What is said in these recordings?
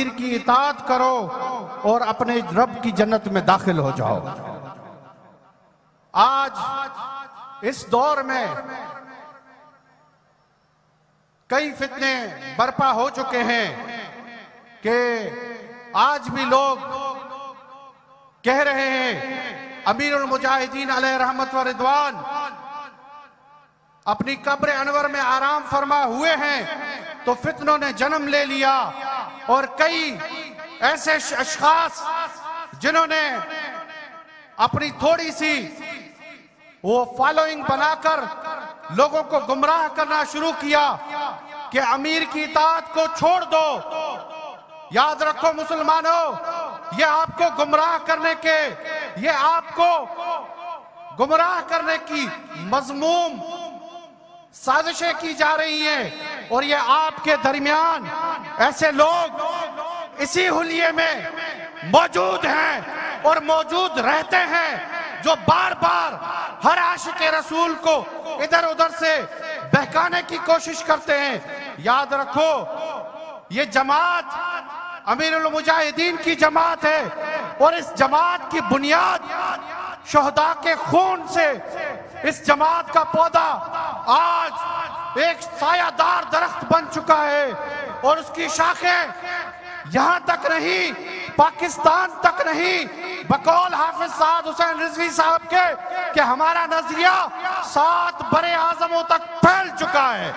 امیر کی اطاعت کرو اور اپنے رب کی جنت میں داخل ہو جاؤ۔ آج اس دور میں کئی فتنے برپا ہو چکے ہیں کہ آج بھی لوگ کہہ رہے ہیں امیر المجاہدین علیہ رحمت و رضوان اپنی قبر انور میں آرام فرما ہوئے ہیں، تو فتنوں نے جنم لے لیا اور کئی ایسے اشخاص جنہوں نے اپنی تھوڑی سی وہ فالوئنگ بنا کر لوگوں کو گمراہ کرنا شروع کیا کہ امیر کی اطاعت کو چھوڑ دو۔ یاد رکھو مسلمانوں، یہ آپ کو گمراہ کرنے کی مذموم سازشیں کی جا رہی ہیں، اور یہ آپ کے درمیان ایسے لوگ اسی حلیے میں موجود ہیں اور موجود رہتے ہیں جو بار بار ہر عاشق رسول کو ادھر ادھر سے بہکانے کی کوشش کرتے ہیں۔ یاد رکھو یہ جماعت امیر المجاہدین کی جماعت ہے، اور اس جماعت کی بنیاد شہداء کے خون سے اس جماعت کا پودا آج ایک سایہ دار درخت بن چکا ہے، اور اس کی شاخیں یہاں تک نہیں، پاکستان تک نہیں، بقول حافظ سعد حسین رضوی صاحب کے کہ ہمارا نظریہ 7 برے اعظموں تک پھیل چکا ہے۔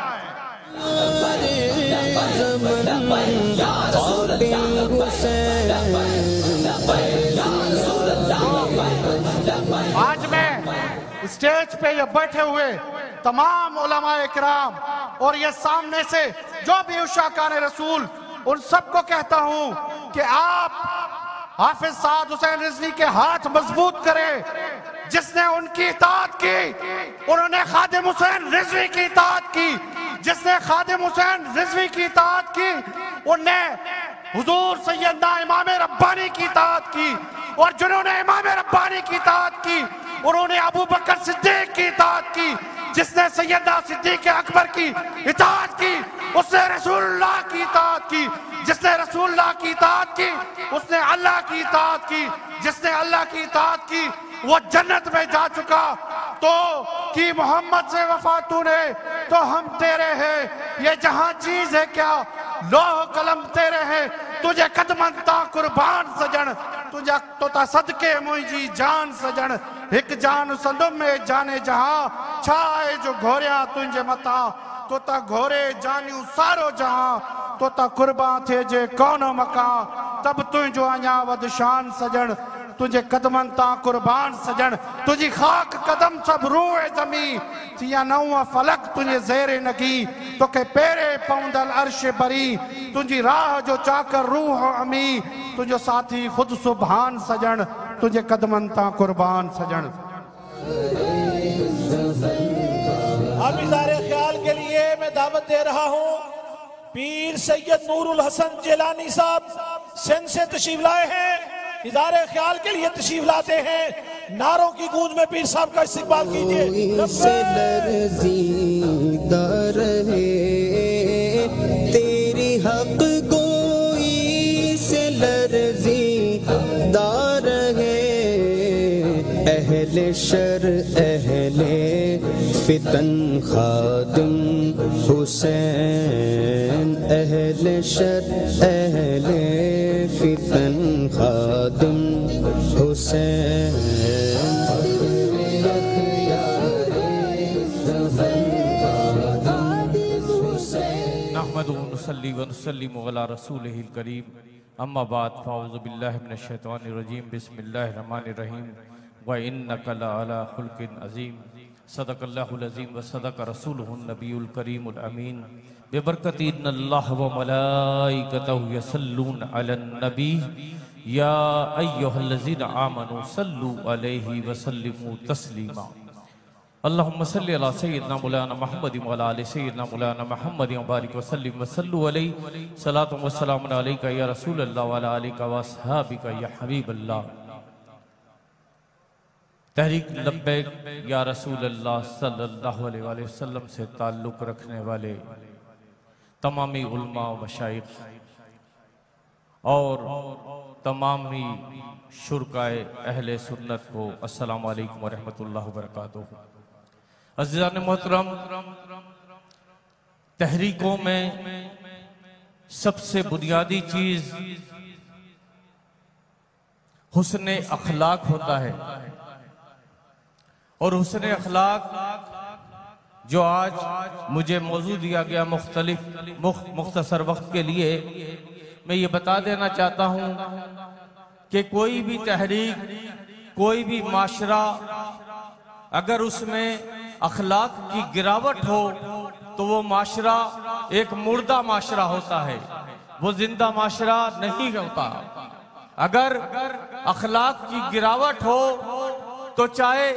آج میں اسٹیج پہ یہ بیٹھے ہوئے تمام علماء اکرام اور یہ سامنے سے جو بھی عشاقان رسول، ان سب کو کہتا ہوں کہ آپ حافظ سعد حسین رضوی کے ہاتھ مضبوط کریں۔ جس نے ان کی اطاعت کی انہوں نے خادم حسین رضوی کی اطاعت کی، جس نے خادم حسین رضوی کی اطاعت کی انہوں نے حضور سیدنا امام ربانی کی اطاعت کی، اور جنہوں نے امام ربانی کی اطاعت کی انہوں نے ابو بکر صدیق کی اطاعت کی۔ جس نے سیدنا صدیق اکبر کی اطاعت کی اس نے رسول اللہ کی اطاعت کی، جس نے رسول اللہ کی اطاعت کی اس نے اللہ کی اطاعت کی، جس نے اللہ کی اطاعت کی وہ جنت میں جا چکا۔ تو کی محمد سے وفا تو نے تو ہم تیرے ہیں، یہ جہاں چیز ہے کیا لوح قلم تیرے ہیں، تجھے قدمنتا قربان سجن، تجھے تو تا صدقے مجھے جان سجن، ایک جان سندم میں جانے جہاں چھائے جو گھوریاں تجھے متا، تو تا گھورے جانیوں سارو جہاں، تو تا قربان تھے جے کونو مکان، تب تجھو آنیا ود شان سجن، تجھے قدمن تا قربان سجن، تجھے خاک قدم سب روح زمین، تیا نوہ فلک تجھے زیر نگی، تو کہ پیرے پوندل عرش بری، تجھے راہ جو چاکر روح امی، تجھے ساتھی خود سبحان سجن، تجھے قدمن تا قربان سجن۔ اب اظہار خیال کے لیے میں دعوت دے رہا ہوں پیر سید نور الحسن جیلانی صاحب سندھ سے تشریف لائے ہیں، اظہار خیال کے لیے تشریف لاتے ہیں، نعروں کی گونج میں پیر صاحب کا استقبال کیجئے۔ سے لرزیدہ رہے تیری حق گوئی سے لرزیدہ رہے، اہل شر اہل فتن خادم حسین، اہل شر اہل فتن خادم حسین۔ نحمد و نصلی و نسلم علی رسولہ الکریم، اما بعد فاعوذ باللہ من الشیطان الرجیم، بسم اللہ الرحمن الرحیم، وَإِنَّكَ لَعَلَىٰ خُلْقٍ عَظِيمٍ۔ صدق اللہ العظیم و صدق رسولہ النبی الکریم الامین۔ ببرکت ان اللہ و ملائکتہ یصلون علی النبی یا ایہا الذین آمنوا صلوا علیہ وسلموا تسلیما۔ اللہم صلی علی سیدنا مولانا محمد و علی آل سیدنا مولانا محمد وبارک وسلم وصلوا علیہ، صلاۃ و سلام علیکہ یا رسول اللہ و علی آلہ و اصحابہ یا حبیب اللہ۔ تحریک لبیک یا رسول اللہ صلی اللہ علیہ وآلہ وسلم سے تعلق رکھنے والے تمامی علماء و مشائخ، اور تمام ہی شرکائے اہل سنت کو السلام علیکم ورحمۃ اللہ وبرکاتہ۔ عزیزان محترم، تحریکوں میں سب سے بنیادی چیز حسن اخلاق ہوتا ہے، اور حسن اخلاق جو آج مجھے موضوع دیا گیا مختصر وقت کے لیے، میں یہ بتا دینا چاہتا ہوں کہ کوئی بھی تحریک، کوئی بھی معاشرہ اگر اس میں اخلاق کی گراوٹ ہو تو وہ معاشرہ ایک مردہ معاشرہ ہوتا ہے، وہ زندہ معاشرہ نہیں ہوتا۔ اگر اخلاق کی گراوٹ ہو تو چاہے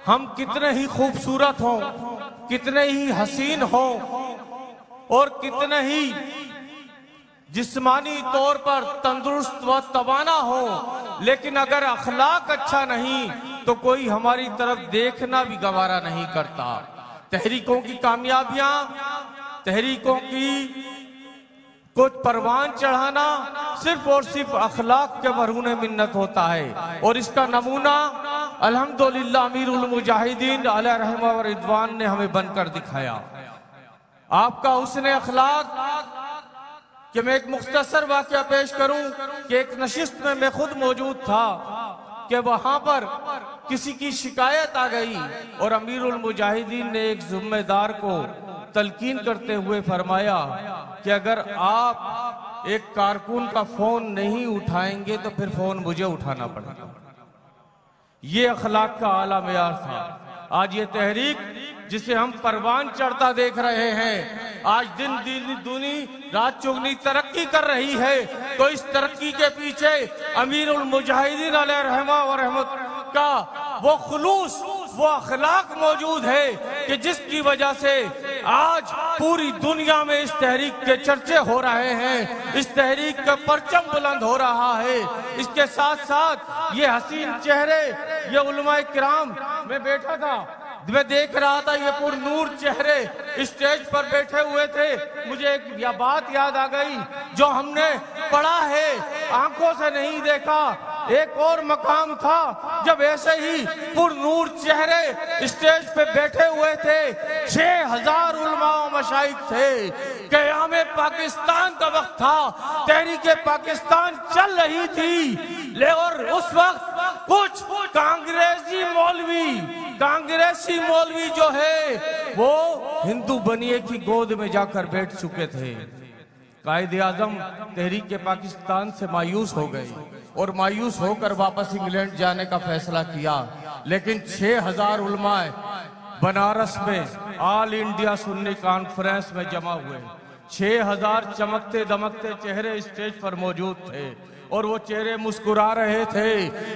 ہم کتنے ہی خوبصورت ہوں، کتنے ہی حسین ہوں اور کتنے ہی جسمانی طور پر تندرست و توانا ہو، لیکن اگر اخلاق اچھا نہیں تو کوئی ہماری طرف دیکھنا بھی گوارا نہیں کرتا۔ تحریکوں کی کامیابیاں، تحریکوں کی کچھ پروان چڑھانا صرف اور صرف اخلاق کے مرہون منت ہوتا ہے، اور اس کا نمونہ الحمدللہ امیر المجاہدین علیہ رحمہ و رضوان نے ہمیں بن کر دکھایا۔ آپ کا حسن اخلاق کہ میں ایک مختصر واقعہ پیش کروں کہ ایک نشست میں خود موجود تھا کہ وہاں پر کسی کی شکایت آ گئی، اور امیر المجاہدین نے ایک ذمہ دار کو تلقین کرتے ہوئے فرمایا کہ اگر آپ ایک کارکن کا فون نہیں اٹھائیں گے تو پھر فون مجھے اٹھانا پڑے گا۔ یہ اخلاق کا اعلیٰ معیار تھا۔ آج یہ تحریک جسے ہم پروان چڑھتا دیکھ رہے ہیں، آج دن دنی رات چگنی ترقی کر رہی ہے، تو اس ترقی کے پیچھے امیر المجاہدین علیہ رحمہ و رحمت کا وہ خلوص، وہ اخلاق موجود ہے کہ جس کی وجہ سے آج پوری دنیا میں اس تحریک کے چرچے ہو رہے ہیں، اس تحریک کا پرچم بلند ہو رہا ہے۔ اس کے ساتھ ساتھ یہ حسین چہرے، یہ علماء کرام، میں بیٹھا تھا، میں دیکھ رہا تھا یہ پر نور چہرے اسٹیج پر بیٹھے ہوئے تھے، مجھے ایک بات یاد آ گئی جو ہم نے پڑھا ہے، آنکھوں سے نہیں دیکھا۔ ایک اور مقام تھا جب ایسے ہی پر نور چہرے اسٹیج پہ بیٹھے ہوئے تھے، 6000 علماء و مشائخ تھے، قیام پاکستان کا وقت تھا، تحریک پاکستان چل رہی تھی، اور اس وقت کچھ کانگریسی مولوی جو ہے وہ ہندو بنیے کی گود میں جا کر بیٹھ چکے تھے۔ قائد اعظم تحریک پاکستان سے مایوس ہو گئی اور مایوس ہو کر واپس انگلینڈ جانے کا فیصلہ کیا، لیکن 6000 علماء بنارس میں آل انڈیا سنی کانفرنس میں جمع ہوئے، 6000 چمکتے دمکتے چہرے اسٹیج پر موجود تھے، اور وہ چہرے مسکرا رہے تھے،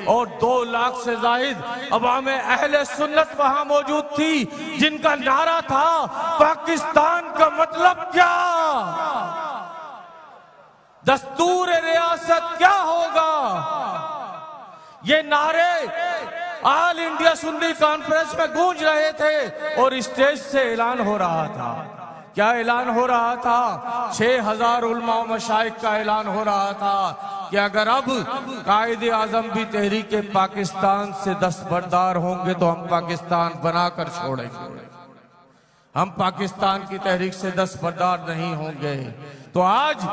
اور 2 لاکھ سے زائد عوام اہل سنت وہاں موجود تھی، جن کا نعرہ تھا پاکستان کا مطلب کیا، دستور ریاست کیا ہوگا۔ یہ نعرے آل انڈیا سنی کانفرنس میں گونج رہے تھے، اور اسٹیج سے اعلان ہو رہا تھا۔ کیا اعلان ہو رہا تھا؟ 6000 علماء و مشائخ کا اعلان ہو رہا تھا کہ اگر اب قائد اعظم بھی تحریک پاکستان سے دستبردار ہوں گے تو ہم پاکستان بنا کر چھوڑیں گے، ہم پاکستان کی تحریک سے دستبردار نہیں ہوں گے۔ تو آج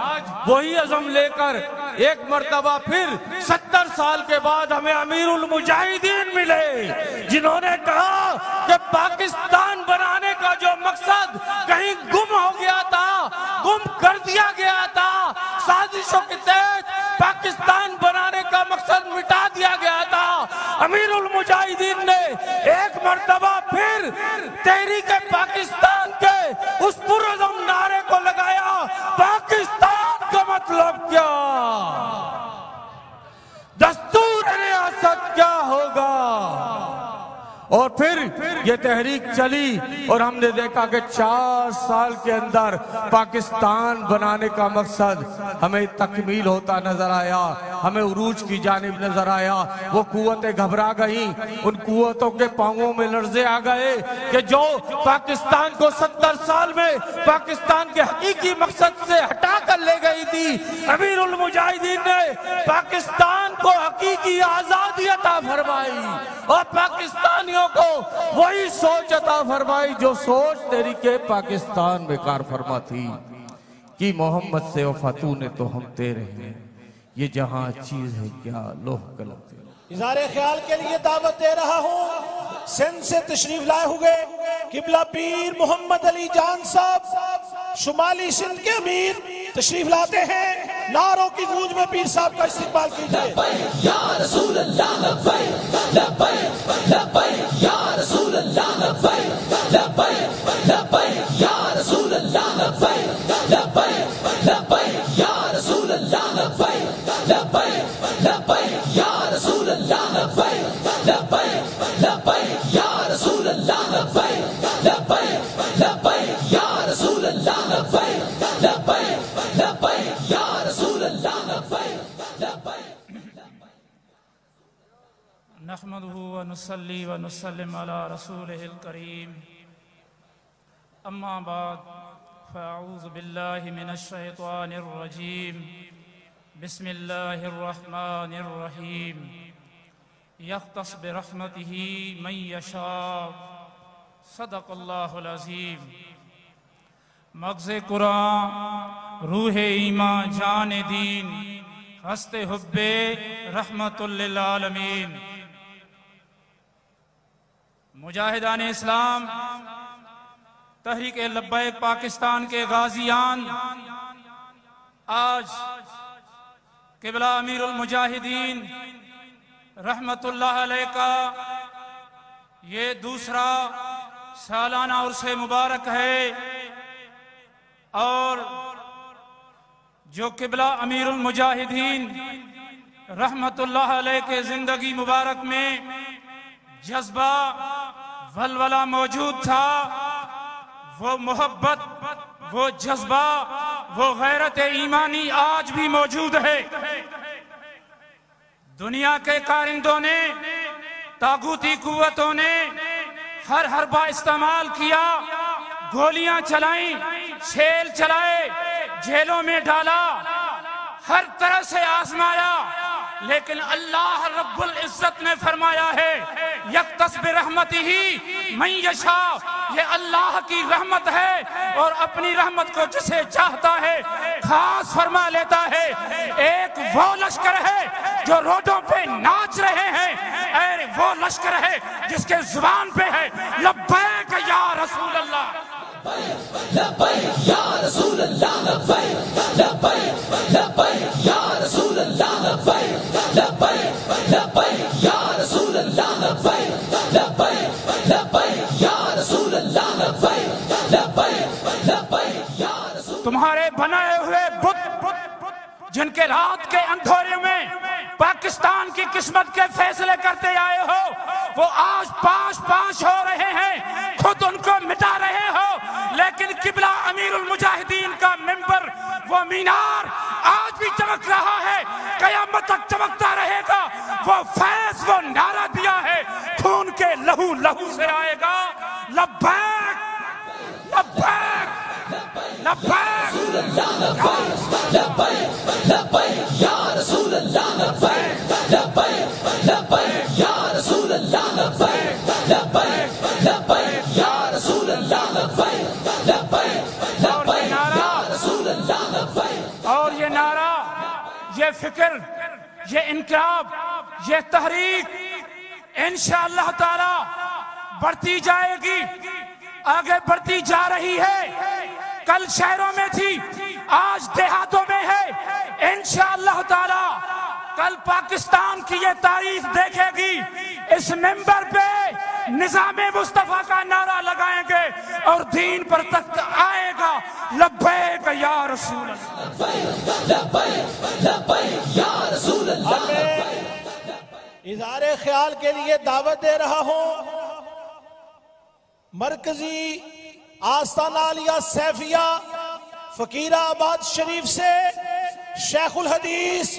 وہی عزم لے کر ایک مرتبہ پھر 70 سال کے بعد ہمیں امیر المجاہدین ملے، جنہوں نے کہا کہ پاکستان بنانے کا جو مقصد کہیں گم ہو گیا تھا، گم کر دیا گیا تھا، سازشوں کے تحت پاکستان بنانے کا مقصد مٹا دیا گیا تھا، امیر المجاہدین نے ایک مرتبہ پھر تحریک پاکستان کے اس پرعزم نعرے کو لگایا، پاکستان کا مطلب کیا، دستور ریاست کیا ہوگا۔ اور پھر یہ تحریک چلی، اور ہم نے دیکھا کہ 4 سال کے اندر پاکستان بنانے کا مقصد ہمیں تکمیل ہوتا نظر آیا۔ ہمیں عروج کی جانب نظر آیا، وہ قوتیں گھبرا گئیں، ان قوتوں کے پاؤں میں لرزے آ گئے کہ جو پاکستان کو 70 سال میں پاکستان کے حقیقی مقصد سے ہٹا کر لے گئی تھی، امیر المجاہدین نے پاکستان کو حقیقی آزادی عطا فرمائی اور پاکستانیوں کو وہی سوچ عطا فرمائی جو سوچ تحریک پاکستان میں کار فرما تھی کہ محمد سے وفاتو نے تو ہم تیرے ہیں، یہ جہاں چیز ہے کیا لوح قلم تیرے۔ اظہار خیال کے لیے دعوت دے رہا ہوں، سندھ سے تشریف لائے ہوئے قبلہ پیر محمد علی جان صاحب شمالی سندھ کے امیر تشریف لاتے ہیں، نعروں کی گونج میں پیر صاحب کا استقبال کیجئے۔ لبیک یا رسول اللہ لبیک لبیک لبیک یا رسول اللہ لبیک لبیک لبیک یا رسول اللہ لبیک لبیک لبیک یا رسول اللہ لبیک لبیک لبیک یا رسول اللہ لبیک لبیک لبیک یا رسول اللہ لبیک لبیک لبیک یا رسول اللہ لبیک لبیک لبیک یا رسول اللہ لبیک لبیک۔ نحمده ونصلي ونسلم على رسوله الكريم، اما بعد فاعوذ بالله من الشيطان الرجيم، بسم الله الرحمن الرحيم، يختص برحمته من يشاء، صدق الله العظيم۔ مغز قرآن، روح ایمان، جان دین، ہست حب رحمت للعالمین، مجاہدان اسلام، تحریک لبیک پاکستان کے غازیان، آج قبلہ امیر المجاہدین رحمت اللہ علیہ کا یہ دوسرا سالانہ عرس مبارک ہے، اور جو قبلہ امیر المجاہدین رحمت اللہ علیہ کے زندگی مبارک میں جذبہ ولولہ موجود تھا، وہ محبت، وہ جذبہ، وہ غیرت ایمانی آج بھی موجود ہے۔ دنیا کے کارندوں نے، طاغوتی قوتوں نے ہر حربہ استعمال کیا، گولیاں چلائیں، شیل چلائے، جیلوں میں ڈالا، ہر طرح سے آزمایا، لیکن اللہ رب العزت نے فرمایا ہے یختص برحمتہ من یشاء، یہ اللہ کی رحمت ہے اور اپنی رحمت کو جسے چاہتا ہے خاص فرما لیتا ہے۔ ایک وہ لشکر ہے جو روڈوں پہ ناچ رہے ہیں، اے وہ لشکر ہے جس کے زبان پہ ہے لبیک یا رسول اللہ، لبیک یا رسول اللہ لبیک لبیک لبیک یا رسول اللہ لبیک لبیک لبیک یا رسول اللہ لبیک لبیک لبیک یا رسول اللہ لبیک لبیک لبیک یا رسول۔ تمہارے بنائے ہوئے بت جن کے رات کے اندھیرے میں پاکستان کی قسمت کے فیصلے کرتے آئے ہو، وہ آج پاش پاش ہو رہے ہیں، خود ان کو مٹا رہے ہو، لیکن قبلہ امیر المجاہدین کا منبر، وہ مینار آج بھی چمک رہا ہے، قیامت تک چمکتا رہے گا۔ وہ فیض، وہ نعرہ دیا ہے، خون کے لہو لہو سے آئے گا، لبیک لبیک لبیک لبیک لبیک یا رسول اللہ لبیک لبیک لبیک یا رسول اللہ لبیک لبیک لبیک یا رسول اللہ لبیک لبیک لبیک یا رسول اللہ لبیک۔ اور یہ نعرہ، یہ فکر، یہ انقلاب، یہ تحریک انشاءاللہ تعالی بڑھتی جائے گی، آگے بڑھتی جا رہی ہے۔ کل شہروں میں تھی، آج دیہاتوں میں ہے، انشاءاللہ تعالی کل پاکستان کی یہ تاریخ دیکھے گی۔ اس منبر پہ نظام مصطفیٰ کا نعرہ لگائیں گے اور دین پر تخت آئے گا، لبیک یا رسول اللہ، لبیک لبیک یا رسول اللہ۔ اظہار خیال کے لیے دعوت دے رہا ہوں مرکزی آستانہ عالیہ سیفیہ فقیر آباد شریف سے شیخ الحدیث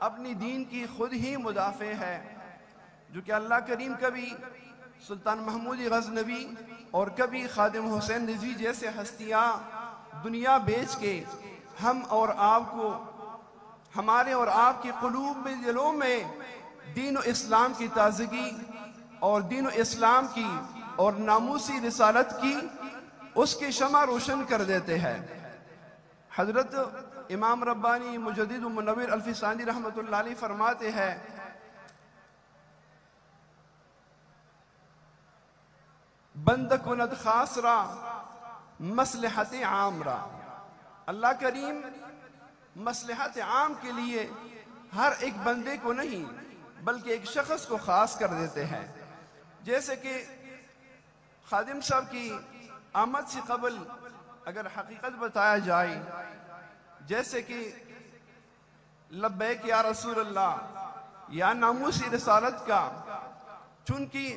اپنی دین کی خود ہی مدافع ہے، جو کہ اللہ کریم کبھی سلطان محمود غزنوی اور کبھی خادم حسین رضوی جیسے ہستیاں دنیا بیچ کے ہم اور آپ کو، ہمارے اور آپ کے قلوب میں، دلوں میں دین و اسلام کی تازگی اور دین و اسلام کی اور ناموسی رسالت کی اس کی شمع روشن کر دیتے ہیں۔ حضرت امام ربانی مجدد و منور الفسانی رحمۃ اللہ علیہ فرماتے ہیں بند کند خاص را مصلحت عام را، اللہ کریم مصلحت عام کے لیے ہر ایک بندے کو نہیں بلکہ ایک شخص کو خاص کر دیتے ہیں۔ جیسے کہ خادم صاحب کی آمد سے قبل اگر حقیقت بتایا جائے، جیسے کہ لبیک یا رسول اللہ یا ناموسی رسالت کا، چونکہ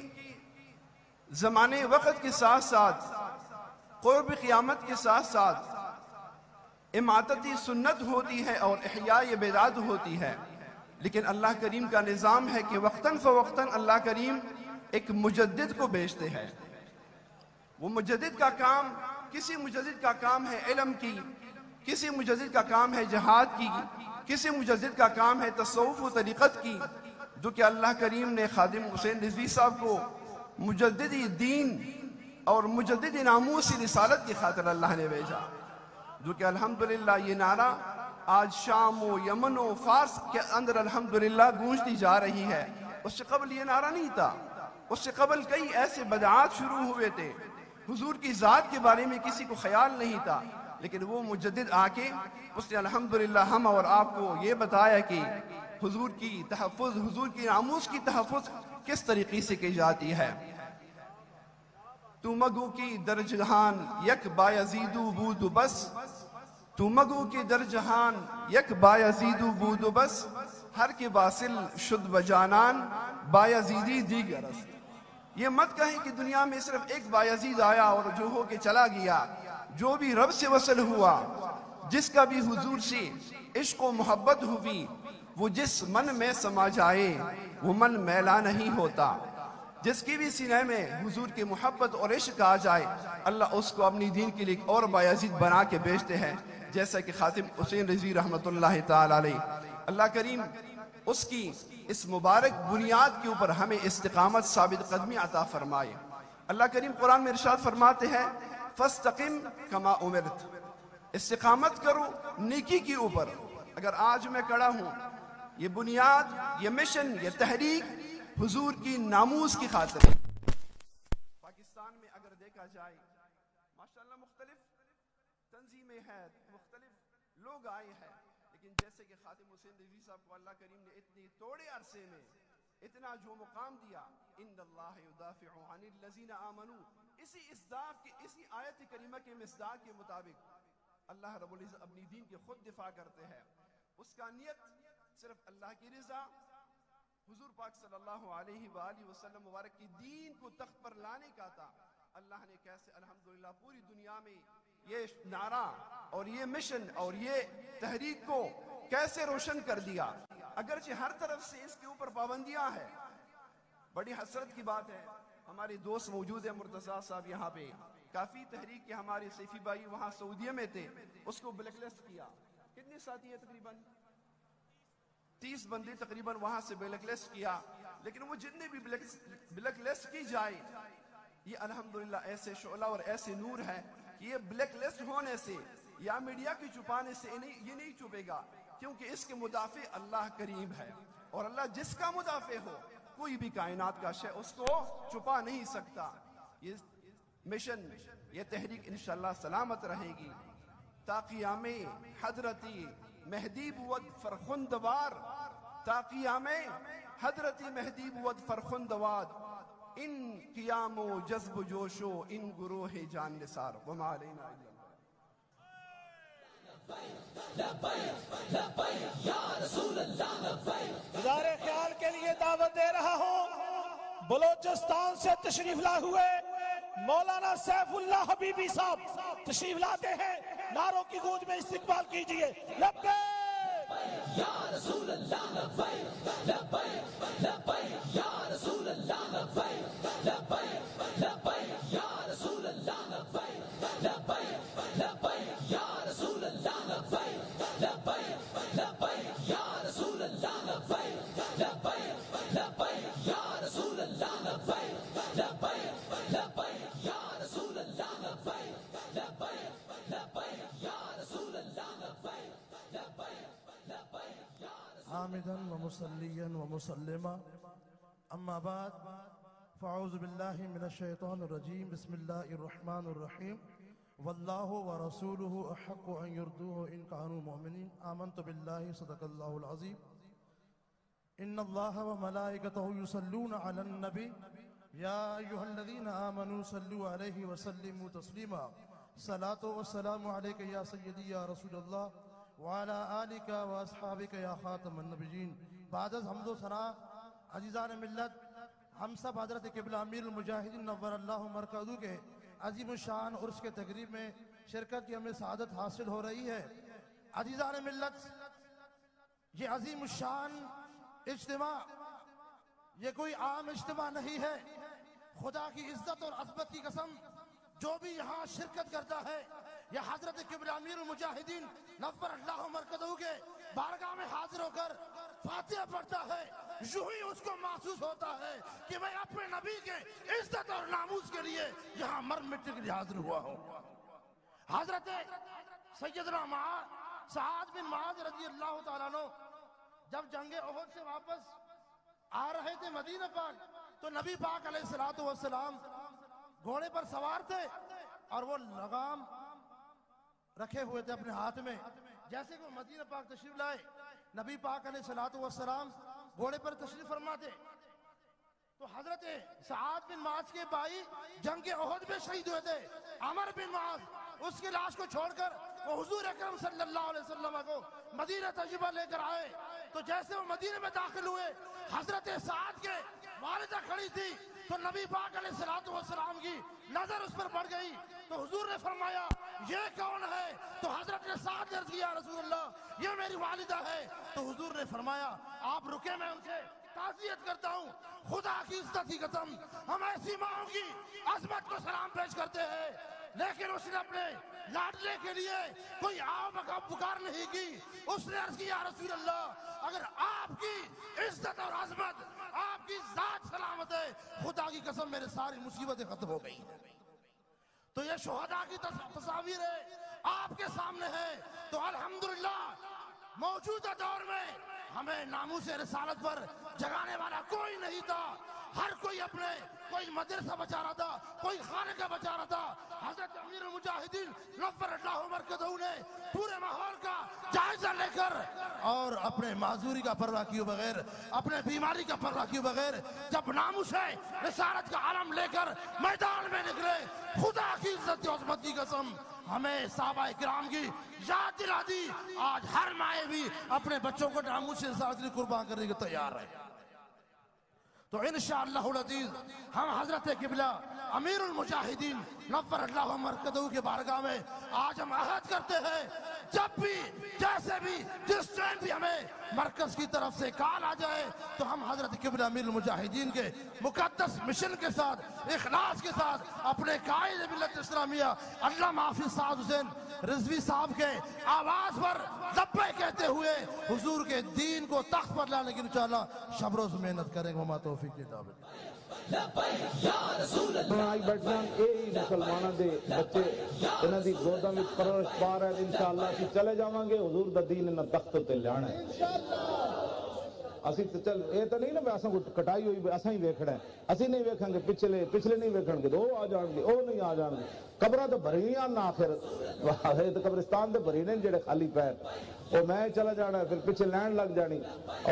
زمانے وقت کے ساتھ ساتھ قرب قیامت کے ساتھ ساتھ اماتتی سنت ہوتی ہے اور احیاء بدعت ہوتی ہے، لیکن اللہ کریم کا نظام ہے کہ وقتاً فوقتاً اللہ کریم ایک مجدد کو بھیجتے ہیں۔ وہ مجدد کا کام، کسی مجدد کا کام ہے علم کی، کسی مجدد کا کام ہے جہاد کی، کسی مجدد کا کام ہے تصوف و طریقت کی، جو کہ اللہ کریم نے خادم حسین رضوی صاحب کو مجددی دین اور مجددی ناموسی رسالت کی خاطر اللہ نے بھیجا، جو کہ الحمدللہ یہ نعرہ آج شام و یمن و فارس کے اندر الحمدللہ گونجتی جا رہی ہے۔ اس سے قبل یہ نعرہ نہیں تھا، اس سے قبل کئی ایسے بدعات شروع ہوئے تھے، حضور کی ذات کے بارے میں کسی کو خیال نہیں تھا، لیکن وہ مجدد آ کے اس نے الحمدللہ ہم اور آپ کو یہ بتایا کہ حضور کی تحفظ، حضور کی ناموس کی تحفظ کس طریقے سے کی جاتی ہے۔ تو مگو کی در جہان یک بایزیدو بود بس، تو مگو کی در جہان یک بایزیدو بود بس، ہر کے واصل شد بجانان بایزیدی دیگر است۔ یہ مت کہیں کہ دنیا میں صرف ایک بایزید آیا اور جو ہو کے چلا گیا، جو بھی رب سے وصل ہوا، جس کا بھی حضور سے عشق و محبت ہوئی، وہ جس من میں سما جائے وہ من میلا نہیں ہوتا۔ جس کی بھی سینے میں حضور کی محبت اور عشق آ جائے، اللہ اس کو اپنی دین کے لیے ایک اور بایزید بنا کے بھیجتے ہیں، جیسا کہ خاتم حسین رضوی رحمۃ اللہ تعالی علیہ۔ اللہ کریم اس کی اس مبارک بنیاد کے اوپر ہمیں استقامت ثابت قدمی عطا فرمائے۔ اللہ کریم قرآن میں ارشاد فرماتے ہیں فَاسْتَقِمْ كَمَا أُمِرْتَ، استقامت کرو نیکی کے اوپر۔ اگر آج میں کھڑا ہوں، یہ بنیاد، یہ مشن، یہ تحریک حضور کی ناموس کی خاطر ہے۔ پاکستان میں اگر دیکھا جائے ماشاءاللہ مختلف تنظیمیں ہیں، مختلف لوگ آئے ہیں، لیکن جیسے کہ خاتم حسین رضوی صاحب کو اللہ کریم نے اتنی تھوڑے عرصے میں اتنا جو مقام دیا، ان اللہ یدافع عن الذین آمنوا، اسی اصداق کی، اسی آیت کریمہ کے مصداق کے مطابق اللہ رب العزت اپنی دین کے خود دفاع کرتے ہیں۔ اس کا نیت صرف اللہ کی رضا، حضور پاک صلی اللہ علیہ وآلہ وسلم مبارک کی دین کو تخت پر لانے کا تھا۔ اللہ نے کیسے الحمدللہ پوری دنیا میں یہ نعرہ اور یہ مشن اور یہ تحریک کو کیسے روشن کر دیا، اگرچہ ہر طرف سے اس کے اوپر پابندیاں ہیں۔ بڑی حسرت کی بات ہے، ہمارے دوست موجود ہیں مرتضیٰ صاحب یہاں پہ، کافی تحریک کے ہمارے سیفی بھائی وہاں سعودیہ میں تھے، اس کو بلیک لسٹ کیا۔ کتنے ساتھی ہیں؟ تقریباً 30 بندے تقریباً وہاں سے بلیک لسٹ کیا، لیکن وہ جتنے بھی بلیک لسٹ کی جائے، یہ الحمدللہ ایسے شعلہ اور ایسے نور ہے کہ یہ بلیک لسٹ ہونے سے یا میڈیا کی چھپانے سے یہ نہیں چھپے گا، کیونکہ اس کے مدافع اللہ کریم ہے، اور اللہ جس کا مدافع ہو کوئی بھی کائنات کا شے اس کو چھپا نہیں سکتا۔ یہ مشن، یہ تحریک انشاءاللہ سلامت رہے گی تا قیام حضرتی مہدی بود فرخندوار، تا قیام حضرتی مہدی بود فرخندوار، ان قیام و جذب و جوش و ان گروہ جان نثار، وما علینا الا اللہ۔ ادارے خیال کے لیے دعوت دے رہا ہوں، بلوچستان سے تشریف لائے ہوئے مولانا سیف اللہ حبیبی صاحب تشریف لاتے ہیں، نعروں کی گونج میں استقبال کیجئے۔ لبیک یا رسول اللہ لبیک لبیک یا رسول اللہ لبیک لبیک لبیک یا رسول حامدا ومصليا ومسلما أما بعد فأعوذ بالله من الشيطان الرجيم بسم الله الرحمن الرحيم والله ورسوله أحق أن يرضوه إن كانوا مؤمنين آمنت بالله صدق الله العظيم إن الله وملائكته يصلون على النبي يا أيها الذين آمنوا صلوا عليه وسلموا تسليما صلاة والسلام عليك يا سيدي يا رسول الله وعلى آلك وأصحابك يا خاتم النبيين بعد حمد و ثنا عزیزان ملت ہم سب حضرت قبلہ امیر المجاہدین نور اللہ مرکزہ کے عظیم الشان عرس کے تقریب میں شرکت کی ہمیں سعادت حاصل ہو رہی ہے۔ عزیزان ملت، یہ عظیم الشان اجتماع یہ کوئی عام اجتماع نہیں ہے۔ خدا کی عزت اور عظمت کی قسم، جو بھی یہاں شرکت کرتا ہے یا حضرت قبلہ امیر المجاہدین نور اللہ مرکزہ کے بارگاہ میں حاضر ہو کر فاتحہ پڑھتا ہے، یوں ہی اس کو محسوس ہوتا ہے کہ میں اپنے نبی کے عزت اور ناموس کے لیے یہاں مر مٹی کے لیے حاضر ہوا ہوں۔ حضرت سیدنا سعد بن معاذ رضی اللہ تعالیٰ عنہ جب جنگ احد سے واپس آ رہے تھے مدینہ پاک، تو نبی پاک علیہ السلام گھوڑے پر سوار تھے اور وہ لگام رکھے ہوئے تھے اپنے ہاتھ میں۔ جیسے کہ وہ مدینہ پاک تشریف لائے، نبی پاک علیہ السلام گھوڑے پر تشریف فرما تھے، تو حضرت سعد بن معاذ کے بھائی جنگ احد میں شہید ہوئے تھے، عمر بن معاذ، اس کی لاش کو چھوڑ کر وہ حضور اکرم صلی اللہ علیہ وسلم کو مدینہ تشریف لے کر آئے۔ تو جیسے وہ مدینہ میں داخل ہوئے، حضرت سعد کے والدہ کھڑی تھی، تو نبی پاک علیہ السلام کی نظر اس پر پڑ گئی، تو حضور نے فرمایا یہ کون ہے؟ تو حضرت نے سعد نے عرض کیا رسول اللہ یہ میری والدہ ہے۔ تو حضور نے فرمایا آپ رکے، میں ان سے تعزیت کرتا ہوں۔ خدا کی عزت کی قسم، ہم ایسی ماں کی عظمت کو سلام پیش کرتے ہیں، لیکن اس نے اپنے لاڈلے کے لیے کوئی آؤ بکا پکار نہیں کی۔ اس نے عرض کیا رسول اللہ اگر آپ کی عزت اور عظمت، آپ کی ذات سلامت ہے، خدا کی قسم میرے ساری مصیبتیں ختم ہو گئی۔ تو یہ شہداء کی تصاویر ہے آپ کے سامنے ہے۔ تو الحمدللہ موجودہ دور میں ہمیں ناموس رسالت پر جگانے والا کوئی نہیں تھا، ہر کوئی اپنے کوئی مدرسہ بچا رہا تھا، کوئی خانقاہ بچا رہا تھا۔ حضرت امیر المجاہدین نور اللہ مرکزہ نے پورے ماحول کا جائزہ لے کر اور اپنے معذوری کا پرواہ کیے بغیر، اپنے بیماری کا پرواہ کیے بغیر جب ناموس رسالت کا علم لے کر میدان میں نکلے، خدا کی عزت و عظمت کی قسم ہمیں صحابہ کرام کی یاد دلا دی۔ آج ہر مائیں بھی اپنے بچوں کو ناموس رسالت کے قربان کرنے کے تیار ہے۔ تو انشاءاللہ العزیز ہم حضرت قبلہ امیر المجاہدین نور اللہ مرکزہ کے بارگاہ میں آج ہم عہد کرتے ہیں، جب بھی جیسے بھی جس ٹائم بھی ہمیں مرکز کی طرف سے کال آ جائے تو ہم حضرت قبلہ امیر المجاہدین کے مقدس مشن کے ساتھ، اخلاص کے ساتھ، اپنے قائد ملت اسلامیہ علامہ حافظ سعد حسین رضوی صاحب کے آواز پر لبیک کہتے ہوئے حضور کے دین کو تخت پر لانے کی انشاءاللہ شب روز محنت کریں گے۔ وما توفیق الا باللہ۔ لبیک یا رسول اللہ آئی بیٹھنا یہ مسلمانوں دے بچے انہاں دی گوداں وچ پرورش پا رہے ہیں، انشاءاللہ اسی چلے جاواں گے، حضور دا دین انہاں تخت تے لانا ہے اسی تے چل اے تے نہیں نا اساں کو کٹائی ہوئی اساں ہی ویکھنا ہے، اسی نہیں ویکھاں گے، پچھلے نہیں ویکھن گے، او آ جان گے، او نہیں آ جان گے، قبراں تے بھریاں نہ آخر واہے تے قبرستان تے بھری نے جڑے خالی پیر، او میں چلا جانا ہے، پھر پیچھے لین لگ جانی،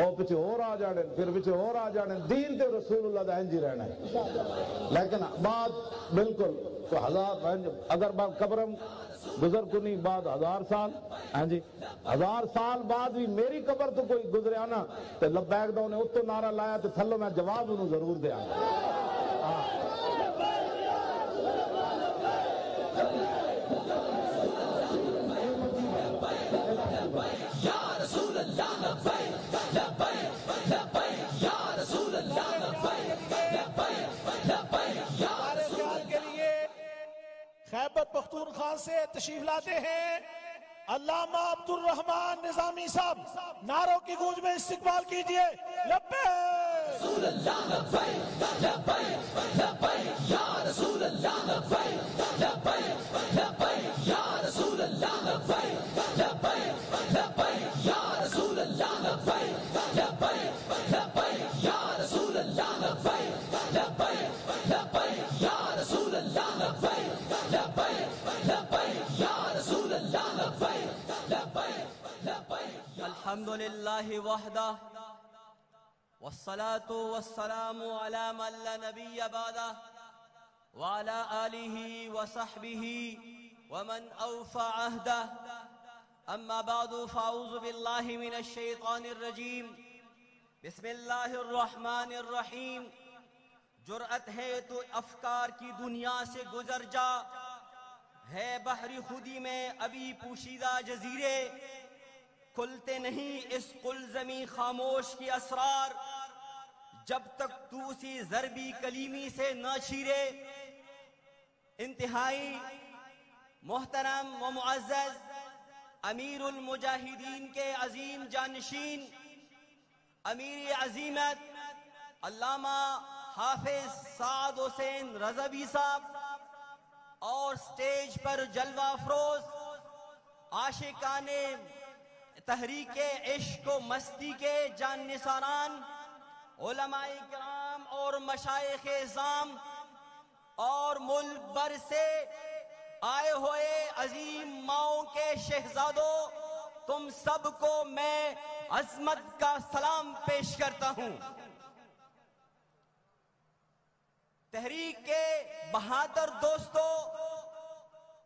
او پیچھے اور آ جانے، پھر پیچھے اور آ جانے، دین تے رسول اللہ دا انج ہی رہنا ہے۔ لیکن بعد بالکل تو ہزار اگر بات قبرم گزر کنی بعد 1000 سال، ہاں جی 1000 سال بعد بھی میری قبر تو کوئی گزریا نا تو لبیک دا انہیں اتو نعرہ لایا تو تھلو میں جواب انہوں ضرور دیا۔ یا رسول اللہ لبیک لبیک لبیک یا رسول اللہ لبیک لبیک لبیک یا رسول اللہ کے لیے خیبر پختونخوا سے تشریف لاتے ہیں علامہ عبد الرحمن نظامی صاحب، نعروں کی گونج میں استقبال کیجئے۔ لبیک رسول اللہ لبیک لبیک لبیک یا رسول اللہ لبیک لبیک لبیک یا لله وحده والصلاة والسلام على من لا نبي بعده وعلى آله وصحبه ومن أوفى عهده أما بعد فأعوذ بالله من الشيطان الرجيم بسم الله الرحمن الرحیم. جرأت ہے تو افکار کی دنیا سے گزر جا، ہے بحری خودی میں ابھی پوشیدہ جزیرے، کھلتے نہیں اس قلزمی خاموش کی اسرار جب تک تو اسی ضربی کلیمی سے نہ چیرے. انتہائی محترم و معزز امیر المجاہدین کے عظیم جانشین امیر عظیمت علامہ حافظ سعد حسین رضوی صاحب اور سٹیج پر جلوہ افروز عاشقان تحریک عشق و مستی کے جان نثاران، علماء کرام اور مشائخ اعظام اور ملک بھر سے آئے ہوئے عظیم ماؤں کے شہزادوں، تم سب کو میں عظمت کا سلام پیش کرتا ہوں. تحریک کے بہادر دوستو،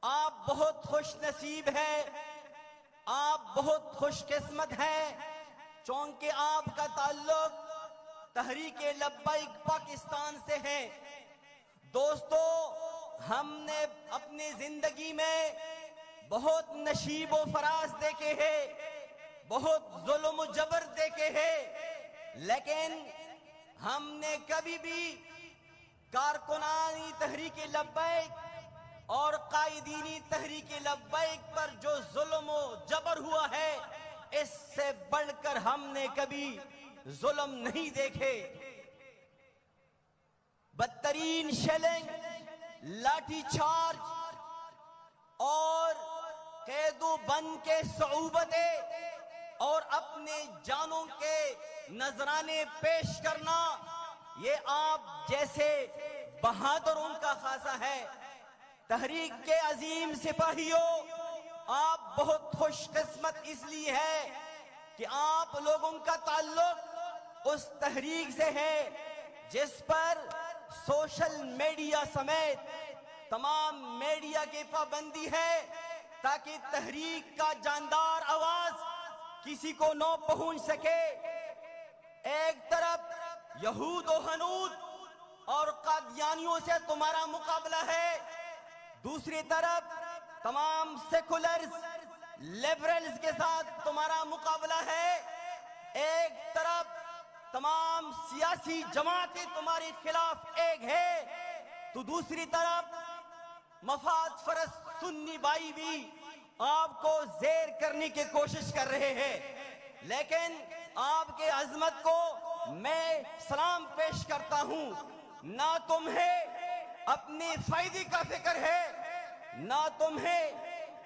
آپ بہت خوش نصیب ہیں، آپ بہت خوش قسمت ہیں، چونکہ آپ کا تعلق تحریک لبیک پاکستان سے ہے. دوستو، ہم نے اپنی زندگی میں بہت نشیب و فراز دیکھے ہیں، بہت ظلم و جبر دیکھے ہیں، لیکن ہم نے کبھی بھی کارکنانی تحریک لبیک اور قائدینی تحریک لبیک پر جو ظلم و جبر ہوا ہے، اس سے بڑھ کر ہم نے کبھی ظلم نہیں دیکھے. بدترین شیلنگ، لاٹھی چارج اور قید و بند کے صعوبتیں اور اپنے جانوں کے نذرانے پیش کرنا، یہ آپ جیسے بہادروں کا خاصہ ہے. تحریک کے عظیم سپاہیوں، آپ بہت خوش قسمت اس لیے ہے کہ آپ لوگوں کا تعلق اس تحریک سے ہے جس پر سوشل میڈیا سمیت تمام میڈیا کی پابندی ہے، تاکہ تحریک کا جاندار آواز کسی کو نہ پہنچ سکے. ایک طرف یہود و حنود اور قادیانیوں سے تمہارا مقابلہ ہے، دوسری طرف تمام سیکولرز لیبرلز کے ساتھ تمہارا مقابلہ ہے. ایک طرف تمام سیاسی جماعتیں تمہارے خلاف ایک ہے، تو دوسری طرف مفاد پرست سنی بھائی بھی آپ کو زیر کرنے کی کوشش کر رہے ہیں. لیکن آپ کے عظمت کو میں سلام پیش کرتا ہوں. نہ تمہیں اپنے فائدے کا فکر ہے، نہ تمہیں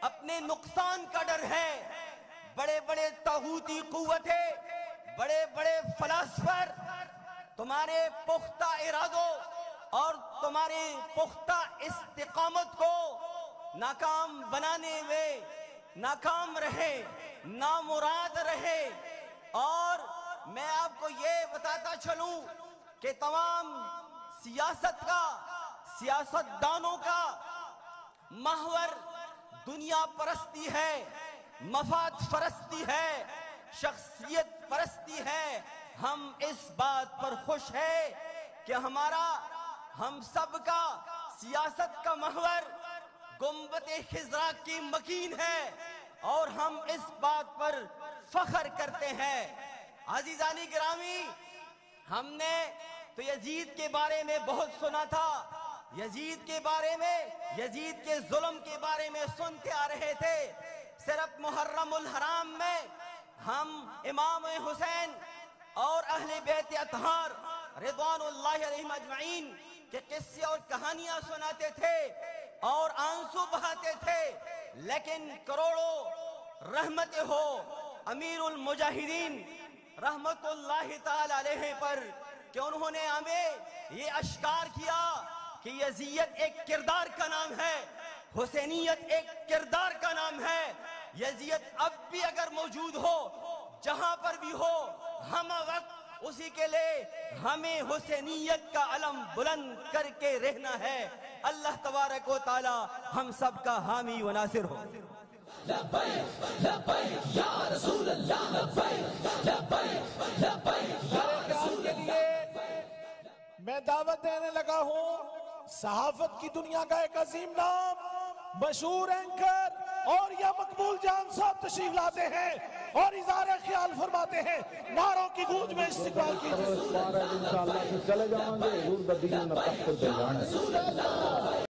اپنے نقصان کا ڈر ہے. بڑے بڑے طاغوتی قوتیں، بڑے بڑے فلاسفر تمہارے پختہ ارادوں اور تمہارے پختہ استقامت کو ناکام بنانے میں ناکام رہے، نامراد رہے. اور میں آپ کو یہ بتاتا چلوں کہ تمام سیاستدانوں کا محور دنیا پرستی ہے، مفاد پرستی ہے، شخصیت پرستی ہے. ہم اس بات پر خوش ہیں کہ ہم سب کا سیاست کا محور گنبد خضرا کی مکین ہے، اور ہم اس بات پر فخر کرتے ہیں. عزیزان گرامی، ہم نے تو یزید کے بارے میں بہت سنا تھا، یزید کے بارے میں، یزید کے ظلم کے بارے میں سنتے آ رہے تھے. صرف محرم الحرام میں ہم امام حسین اور اہل بیت اطہار رضوان اللہ علیہم اجمعین کے قصے اور کہانیاں سناتے تھے اور آنسو بہاتے تھے. لیکن کروڑوں رحمت ہو امیر المجاہدین رحمت اللہ تعالی علیہ پر کہ انہوں نے ہمیں یہ اشکار کیا کہ یزید ایک کردار کا نام ہے، حسینیت ایک کردار کا نام ہے. یزید اب بھی اگر موجود ہو، جہاں پر بھی ہو ہم وقت اسی کے لیے ہمیں حسینیت کا علم بلند کر کے رہنا ہے. اللہ تبارک و تعالی ہم سب کا حامی و ناصر ہو. لبیک لبیک یا رسول اللہ لبیک لبیک لبیک یا رسول اللہ. میں دعوت دینے لگا ہوں صحافت کی دنیا کا ایک عظیم نام مشہور اینکر اور یا مقبول جان صاحب تشریف لاتے ہیں اور اظہار خیال فرماتے ہیں. نعروں کی گونج میں استقبال کیجیے. انشاءاللہ چلے جاؤں گے حضور بدین نہ تخت دلانے.